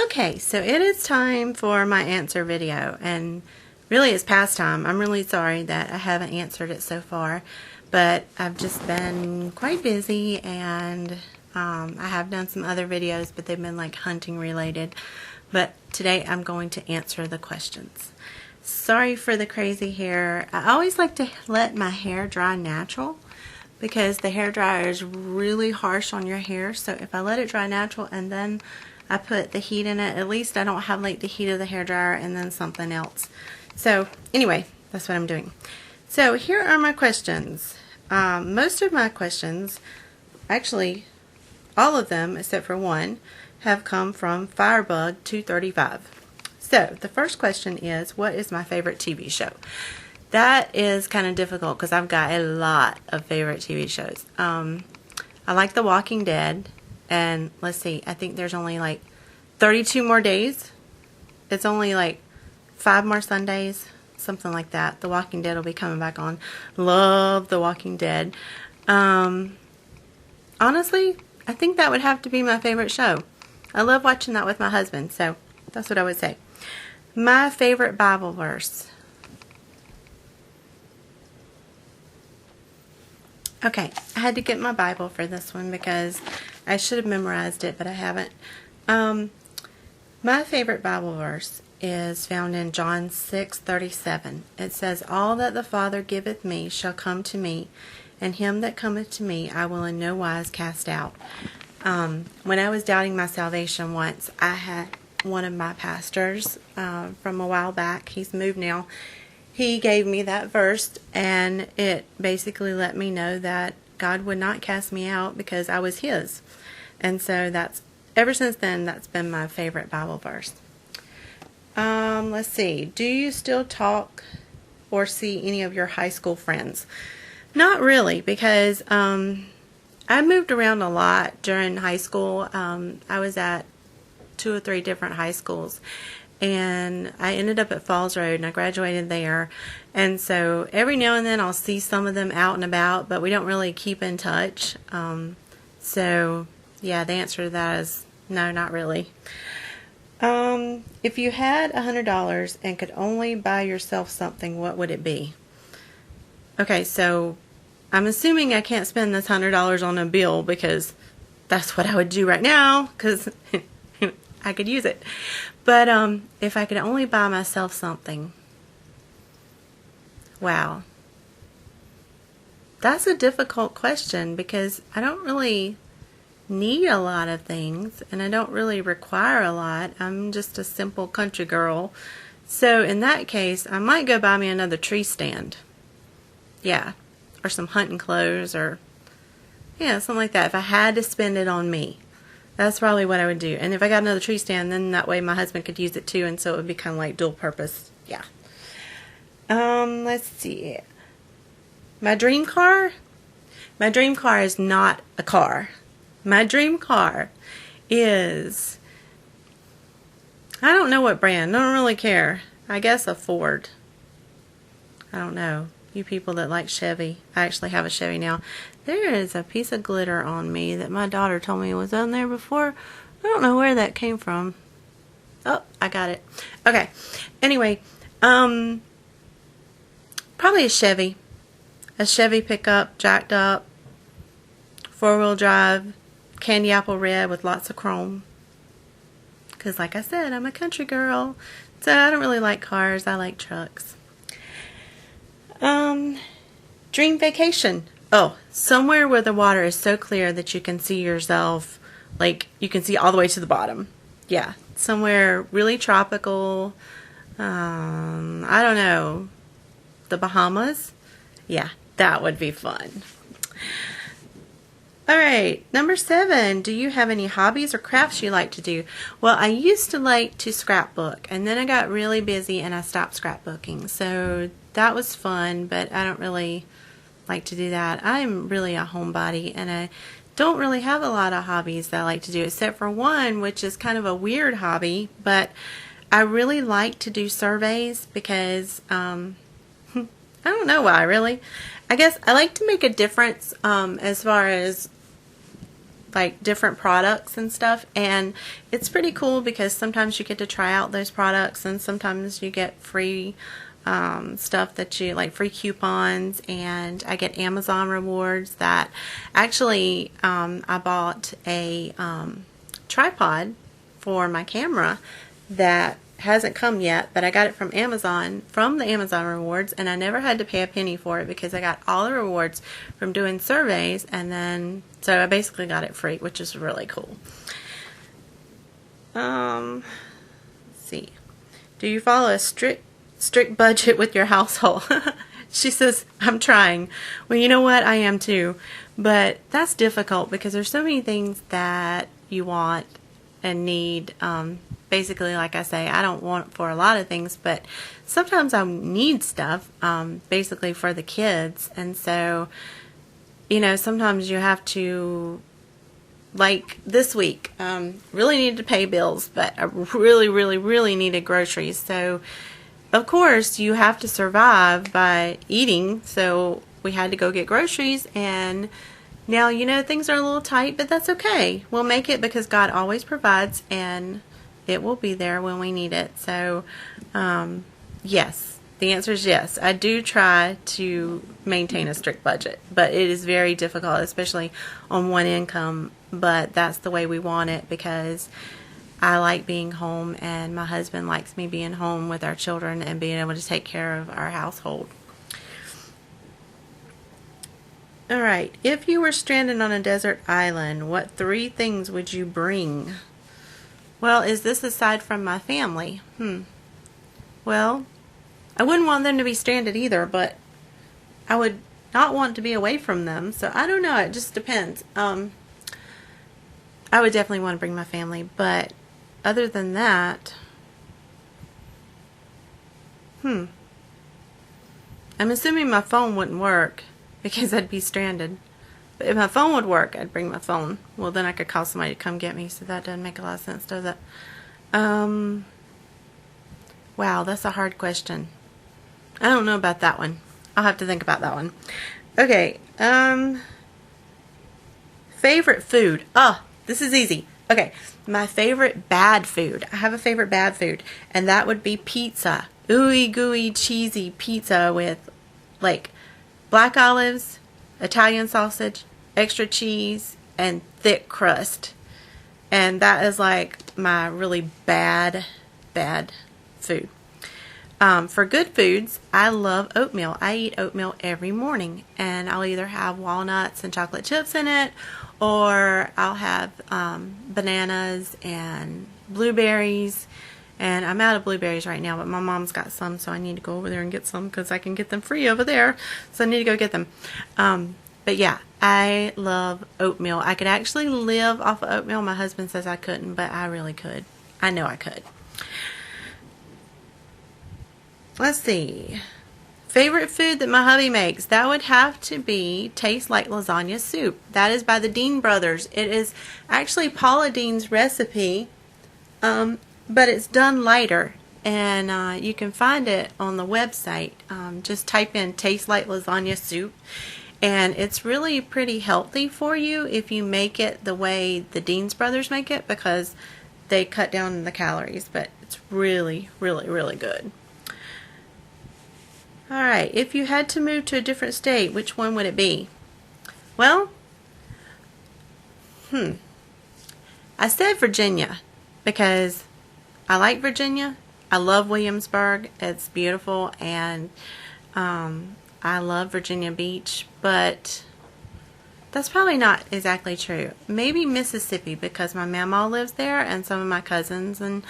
Okay, so it is time for my answer video, and really it's past time. I'm really sorry that I haven't answered it so far, but I've just been quite busy, and I have done some other videos, but they've been like hunting related. But today I'm going to answer the questions. Sorry for the crazy hair. I always like to let my hair dry natural, because the hair dryer is really harsh on your hair. So if I let it dry natural and then I put the heat in it, at least I don't have like the heat of the hair dryer and then something else. So anyway, that's what I'm doing. So here are my questions. Most of my questions, actually all of them except for one, have come from Firebug235. So the first question is, what is my favorite TV show? That is kind of difficult because I've got a lot of favorite TV shows. I like The Walking Dead, and let's see, I think there's only like 32 more days. It's only like 5 more Sundays, something like that. The Walking Dead will be coming back on. Love The Walking Dead. Honestly, I think that would have to be my favorite show. I love watching that with my husband, so that's what I would say. My favorite Bible verse. Okay, I had to get my Bible for this one because I should have memorized it, but I haven't. My favorite Bible verse is found in John 6:37. It says, "All that the Father giveth me shall come to me, and him that cometh to me I will in no wise cast out." When I was doubting my salvation once, I had one of my pastors from a while back, he's moved now, he gave me that verse, and it basically let me know that God would not cast me out because I was his. And so that's, ever since then, that's been my favorite Bible verse. Let's see. Do you still talk or see any of your high school friends? Not really, because I moved around a lot during high school. I was at 2 or 3 different high schools, and I ended up at Falls Road, and I graduated there. And so every now and then I'll see some of them out and about, but we don't really keep in touch. So yeah, the answer to that is no, not really. If you had $100 and could only buy yourself something, what would it be? Okay, so I'm assuming I can't spend this $100 on a bill, because that's what I would do right now, because I could use it. But if I could only buy myself something, wow, that's a difficult question, because I don't really need a lot of things, and I don't really require a lot. I'm just a simple country girl. So in that case, I might go buy me another tree stand. Yeah, or some hunting clothes, or yeah, something like that. If I had to spend it on me, that's probably what I would do. And if I got another tree stand, then that way my husband could use it too, and so it would be kind of like dual purpose. Yeah. Let's see. My dream car? My dream car is not a car. My dream car is, I don't know what brand. I don't really care. I guess a Ford. I don't know. You people that like Chevy. I actually have a Chevy now. There is a piece of glitter on me that my daughter told me was on there before. I don't know where that came from. Oh, I got it. Okay. Anyway, probably a Chevy. A Chevy pickup, jacked up, 4-wheel drive, candy apple red with lots of chrome. Because like I said, I'm a country girl. So I don't really like cars. I like trucks. Dream vacation. Oh, somewhere where the water is so clear that you can see yourself, like you can see all the way to the bottom. Yeah, somewhere really tropical. I don't know, the Bahamas. Yeah, that would be fun. Alright, number 7. Do you have any hobbies or crafts you like to do? Well, I used to like to scrapbook, and then I got really busy and I stopped scrapbooking. So that was fun, but I don't really like to do that. I'm really a homebody, and I don't really have a lot of hobbies that I like to do, except for one, which is kind of a weird hobby, but I really like to do surveys because, I don't know why, really. I guess I like to make a difference as far as like different products and stuff, and it's pretty cool because sometimes you get to try out those products, and sometimes you get free stuff that you like, free coupons. And I get Amazon rewards that actually I bought a tripod for my camera that hasn't come yet, but I got it from Amazon, from the Amazon rewards, and I never had to pay a penny for it because I got all the rewards from doing surveys, and then so I basically got it free, which is really cool. Let's see. Do you follow a strict budget with your household? She says, I'm trying. Well, you know what? I am too. But that's difficult because there's so many things that you want and need. Basically, like I say, I don't want for a lot of things, but sometimes I need stuff, basically for the kids. And so, you know, sometimes you have to, like this week, really needed to pay bills, but I really needed groceries. So, of course, you have to survive by eating. So we had to go get groceries, and now, you know, things are a little tight, but that's okay. We'll make it because God always provides, and it will be there when we need it. So, yes, the answer is yes. I do try to maintain a strict budget, but it is very difficult, especially on one income. But that's the way we want it because I like being home, and my husband likes me being home with our children and being able to take care of our household. All right, if you were stranded on a desert island, what 3 things would you bring? Well, is this aside from my family? Well, I wouldn't want them to be stranded either, but I would not want to be away from them. So I don't know. It just depends. I would definitely want to bring my family, but other than that, I'm assuming my phone wouldn't work because I'd be stranded. But if my phone would work, I'd bring my phone. Well, then I could call somebody to come get me, so that doesn't make a lot of sense, does it? Wow, that's a hard question. I don't know about that one. I'll have to think about that one. Okay, favorite food. Oh, this is easy. Okay, my favorite bad food. I have a favorite bad food, and that would be pizza. Ooey gooey cheesy pizza with like black olives, Italian sausage, extra cheese, and thick crust. And that is like my really bad food. For good foods, I love oatmeal. I eat oatmeal every morning, and I'll either have walnuts and chocolate chips in it, or I'll have bananas and blueberries. And I'm out of blueberries right now, but my mom's got some, so I need to go over there and get some because I can get them free over there. So I need to go get them. But yeah, I love oatmeal. I could actually live off of oatmeal. My husband says I couldn't, but I really could. I know I could. Let's see. Favorite food that my hubby makes. That would have to be Tastes Like Lasagna Soup. That is by the Dean Brothers. It is actually Paula Deen's recipe, but it's done lighter. And you can find it on the website. Just type in Tastes Like Lasagna Soup. And it's really pretty healthy for you if you make it the way the Dean's Brothers make it, because they cut down the calories. But it's really good. Alright, if you had to move to a different state, which one would it be? Well, I said Virginia because I like Virginia. I love Williamsburg. It's beautiful, and I love Virginia Beach, but that's probably not exactly true. Maybe Mississippi, because my mama lives there, and some of my cousins and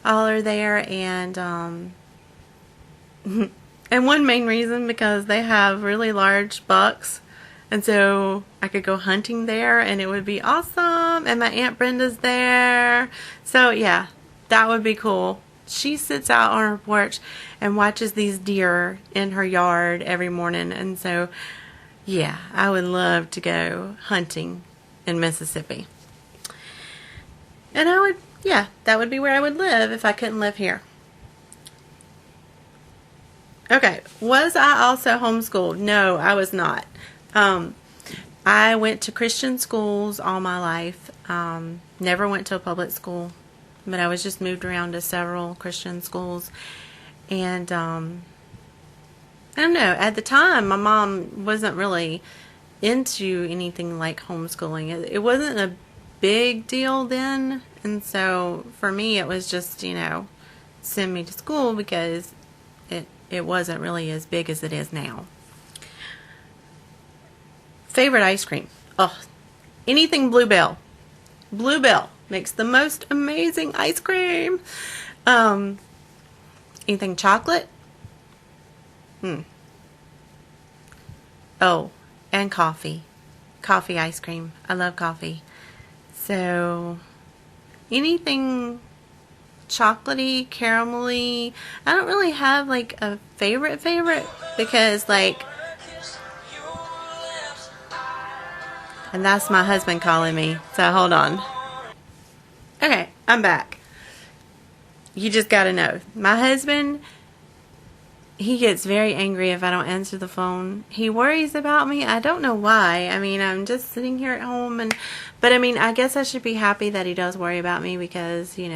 all are there, and and one main reason because they have really large bucks, and so I could go hunting there and it would be awesome, and my Aunt Brenda's there. So yeah, that would be cool. She sits out on her porch and watches these deer in her yard every morning, and so yeah, I would love to go hunting in Mississippi. And that would be where I would live if I couldn't live here. Okay, was I also homeschooled? No, I was not. I I went to Christian schools all my life. Never went to a public school, but I was just moved around to several Christian schools. And I don't know, at the time, my mom wasn't really into anything like homeschooling. It wasn't a big deal then. And so for me, it was just, send me to school because it wasn't really as big as it is now. Favorite ice cream? Oh, anything Bluebell. Bluebell makes the most amazing ice cream. Anything chocolate? Oh, and coffee. Coffee ice cream. I love coffee. So, anything chocolatey, caramelly. I don't really have like a favorite because like, and that's my husband calling me. So hold on. Okay, I'm back. You just gotta know, my husband, he gets very angry if I don't answer the phone. He worries about me. I don't know why. I mean, I'm just sitting here at home, but I mean, I guess I should be happy that he does worry about me because, he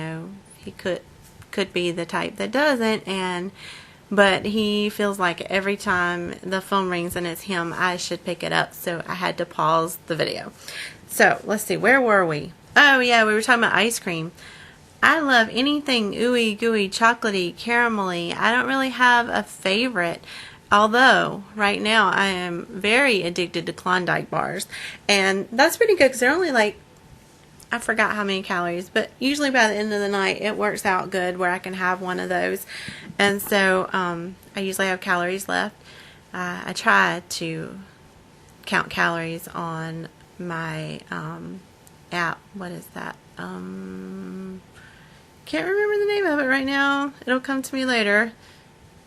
could be the type that doesn't, but he feels like every time the phone rings and it's him, I should pick it up. So I had to pause the video. So let's see, where were we? Oh yeah, we were talking about ice cream. I love anything ooey gooey, chocolatey, caramelly. I don't really have a favorite. Although, right now, I am very addicted to Klondike bars. And that's pretty good because they're only like, I forgot how many calories. But usually by the end of the night, it works out good where I can have one of those. And so, I usually have calories left. I try to count calories on my app. What is that? Can't remember the name of it right now. It'll come to me later.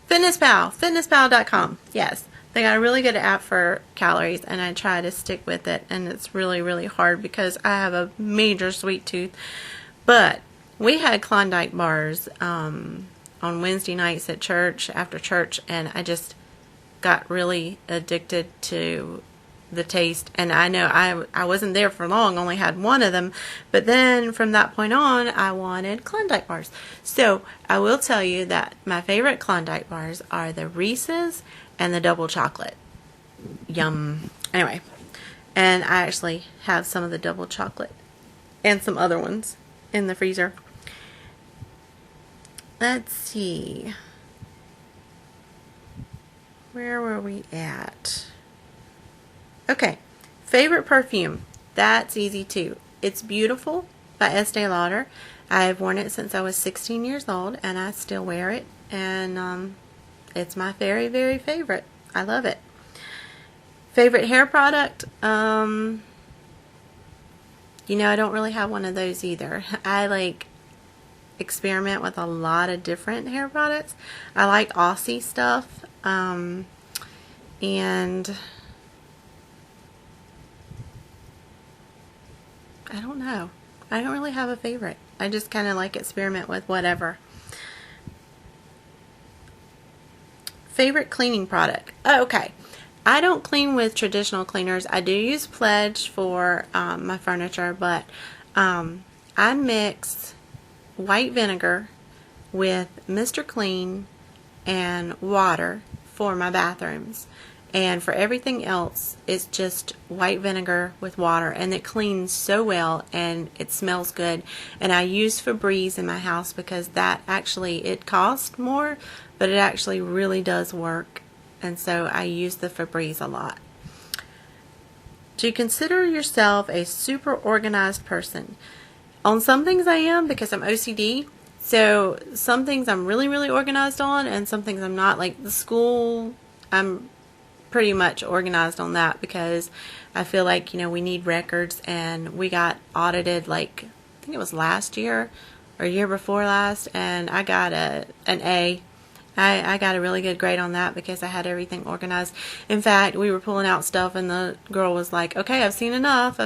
FitnessPal. FitnessPal.com. Yes. They got a really good app for calories, and I try to stick with it, and it's really, really hard because I have a major sweet tooth. But we had Klondike bars on Wednesday nights at church, after church, and I just got really addicted to the taste. And I know I wasn't there for long, only had one of them, but then from that point on I wanted Klondike bars. So I will tell you that my favorite Klondike bars are the Reese's and the double chocolate. Yum. Anyway, and I actually have some of the double chocolate and some other ones in the freezer. Let's see, where were we at? Okay, favorite perfume. That's easy too. It's Beautiful by Estee Lauder. I've worn it since I was 16 years old, and I still wear it. And it's my very, very favorite. I love it. Favorite hair product? I don't really have one of those either. I like experiment with a lot of different hair products. I like Aussie stuff. And I don't know. I don't really have a favorite. I just kind of like experiment with whatever. Favorite cleaning product? Oh, okay. I don't clean with traditional cleaners. I do use Pledge for my furniture, but I mix white vinegar with Mr. Clean and water for my bathrooms. And for everything else, it's just white vinegar with water, and it cleans so well, and it smells good. And I use Febreze in my house because that actually, it costs more, but it actually really does work. And so I use the Febreze a lot. Do you consider yourself a super organized person? On some things I am because I'm OCD. So some things I'm really, really organized on, and some things I'm not. Like the school, I'm pretty much organized on that because I feel like, we need records, and we got audited like, I think it was last year or year before last, and I got an A. I got a really good grade on that because I had everything organized. In fact, we were pulling out stuff, and the girl was like, okay, I've seen enough,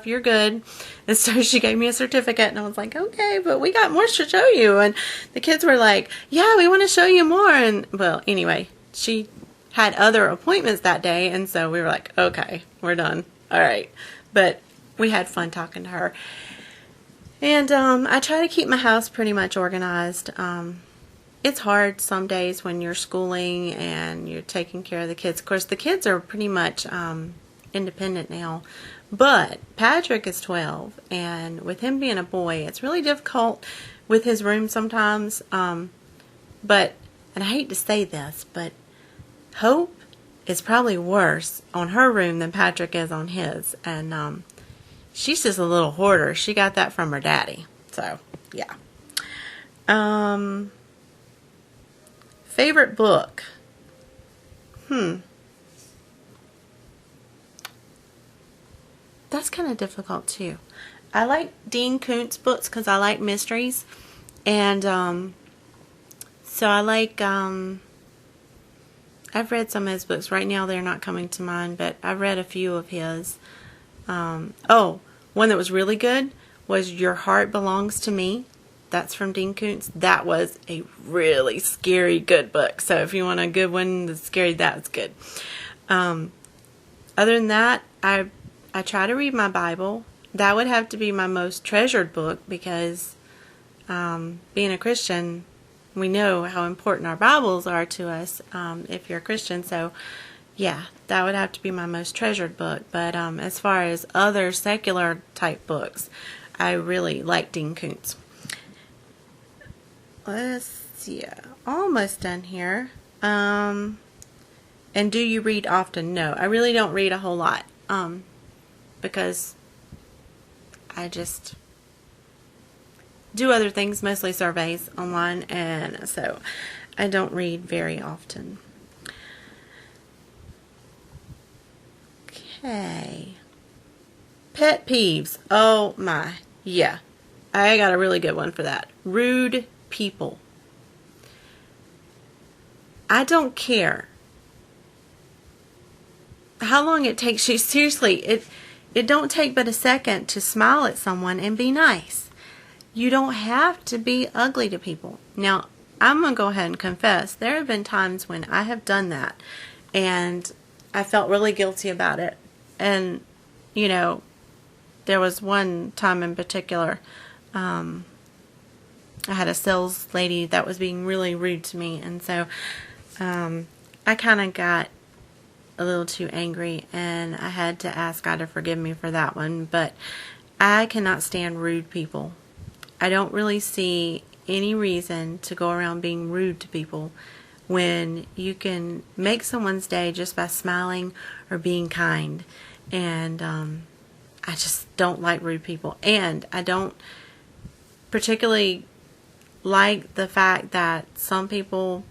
you're good. And so she gave me a certificate, and I was like, okay, but we got more to show you. And the kids were like, yeah, we want to show you more. And well, anyway, she had other appointments that day, and so we were like, okay, we're done. All right. But we had fun talking to her. And I try to keep my house pretty much organized. It's hard some days when you're schooling and you're taking care of the kids. Of course, the kids are pretty much independent now. But Patrick is 12, and with him being a boy, it's really difficult with his room sometimes. But, and I hate to say this, but Hope is probably worse on her room than Patrick is on his. And she's just a little hoarder. She got that from her daddy. So, yeah. Favorite book? That's kind of difficult too. I like Dean Koontz books because I like mysteries. And so I like, I've read some of his books. Right now they're not coming to mind, but I've read a few of his. Oh, one that was really good was Your Heart Belongs to Me. That's from Dean Koontz. That was a really scary good book. So if you want a good one that's scary, that's good. Other than that, I try to read my Bible. That would have to be my most treasured book because being a Christian, we know how important our Bibles are to us if you're a Christian. So, yeah, that would have to be my most treasured book. But as far as other secular type books, I really like Dean Koontz. Let's see. Almost done here. And do you read often? No, I really don't read a whole lot. Because I just do other things, mostly surveys online, and so I don't read very often. Okay. Pet peeves. Oh my. Yeah. I got a really good one for that. Rude people. I don't care how long it takes you. Seriously, it don't take but a second to smile at someone and be nice. You don't have to be ugly to people. Now, I'm going to go ahead and confess, there have been times when I have done that, and I felt really guilty about it. And, you know, there was one time in particular, I had a sales lady that was being really rude to me, and so I kind of got a little too angry, and I had to ask God to forgive me for that one. But I cannot stand rude people. I don't really see any reason to go around being rude to people when you can make someone's day just by smiling or being kind. And I just don't like rude people. And I don't particularly like the fact that some people,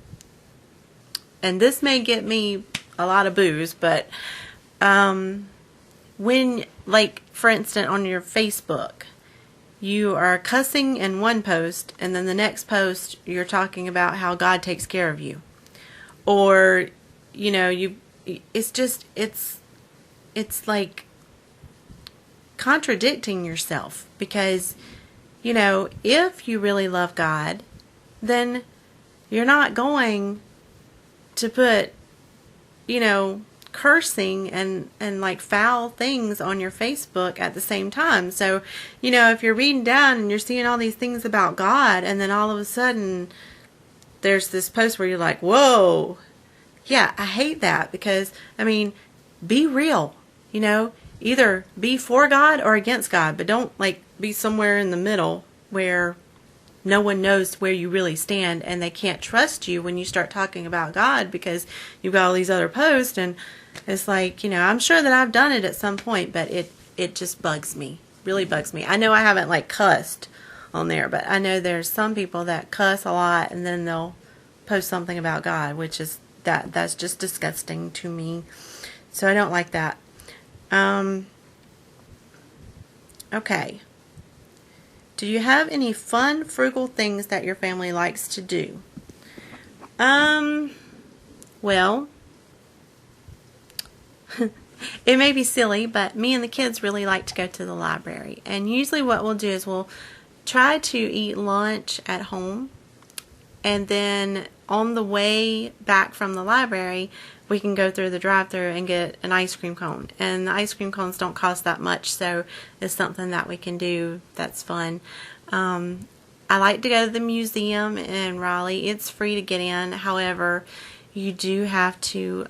and this may get me a lot of boos, but when, like, for instance, on your Facebook, you are cussing in one post, and then the next post you're talking about how God takes care of you, or you know, it's like contradicting yourself, because you know, if you really love God, then you're not going to put, you know, cursing and like foul things on your Facebook at the same time. So, you know, if you're reading down and you're seeing all these things about God, and then all of a sudden there's this post where you're like, whoa, yeah, I hate that, because, I mean, be real, you know, either be for God or against God, but don't like be somewhere in the middle where no one knows where you really stand, and they can't trust you when you start talking about God because you've got all these other posts. And it's like, you know, I'm sure that I've done it at some point, but it just bugs me, really bugs me. I know I haven't like cussed on there, but I know there's some people that cuss a lot and then they'll post something about God, which is that's just disgusting to me. So I don't like that. Okay. Do you have any fun, frugal things that your family likes to do? Well, it may be silly, but me and the kids really like to go to the library. And usually what we'll do is we'll try to eat lunch at home, and then on the way back from the library, we can go through the drive-thru and get an ice cream cone. And the ice cream cones don't cost that much, so it's something that we can do that's fun. I like to go to the museum in Raleigh. It's free to get in. However, you do have to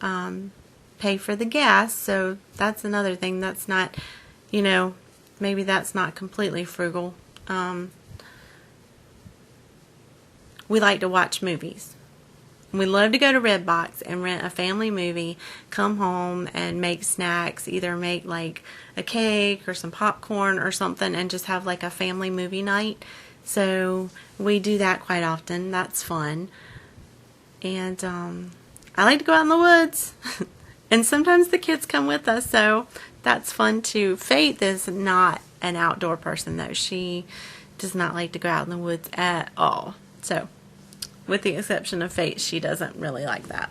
pay for the gas, so that's another thing. That's not, you know, maybe that's not completely frugal. We like to watch movies. We love to go to Redbox and rent a family movie, come home and make snacks, either make like a cake or some popcorn or something, and just have like a family movie night. So we do that quite often. That's fun. And I like to go out in the woods. And sometimes the kids come with us, so that's fun too. Faith is not an outdoor person though. She does not like to go out in the woods at all. So, with the exception of Faith, she doesn't really like that.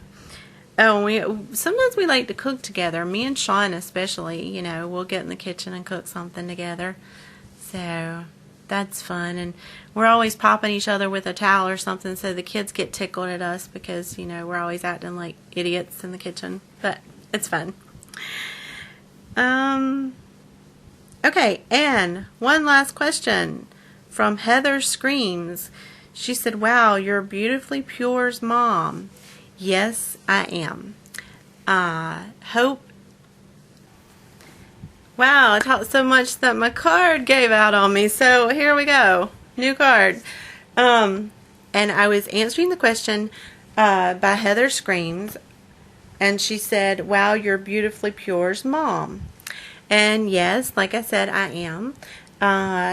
Oh, sometimes we like to cook together. Me and Sean especially, you know, we'll get in the kitchen and cook something together. So, that's fun. And we're always popping each other with a towel or something, so the kids get tickled at us because, you know, we're always acting like idiots in the kitchen. But it's fun. Okay, and one last question from Heather Screams. She said, wow, you're Beautifully Pure's mom. Yes, I am. Hope. Wow, I talked so much that my card gave out on me. So here we go. New card. And I was answering the question by Heather Screams. And she said, wow, you're Beautifully Pure's mom. And yes, like I said, I am.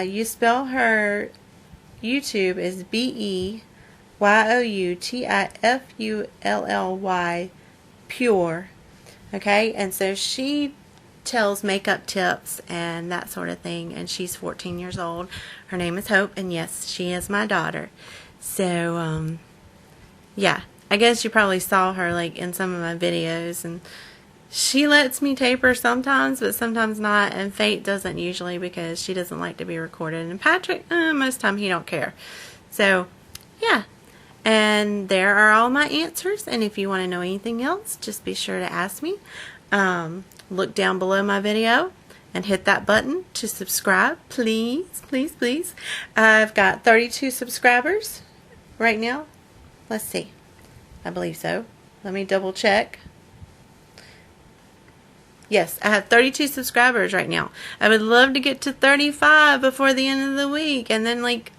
You spell her YouTube is BEYOUTIFULLY Pure. Okay, and so she tells makeup tips and that sort of thing, and she's 14 years old. Her name is Hope, and yes, she is my daughter. So, yeah, I guess you probably saw her like in some of my videos, and she lets me tape her sometimes, but sometimes not, and Fate doesn't usually because she doesn't like to be recorded, and Patrick, most of the time he don't care. So, yeah, and there are all my answers, and if you want to know anything else, just be sure to ask me. Look down below my video and hit that button to subscribe, please, please, please. I've got 32 subscribers right now. Let's see. I believe so. Let me double check. Yes, I have 32 subscribers right now. I would love to get to 35 before the end of the week and then like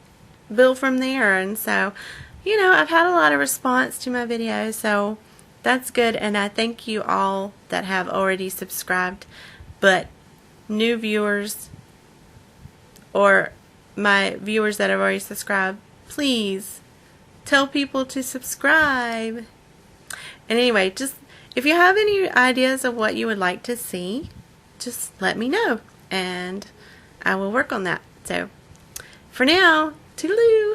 build from there. And so, you know, I've had a lot of response to my videos, so that's good. And I thank you all that have already subscribed. But new viewers or my viewers that have already subscribed, please tell people to subscribe. And anyway, just if you have any ideas of what you would like to see, just let me know and I will work on that. So for now, toodaloo.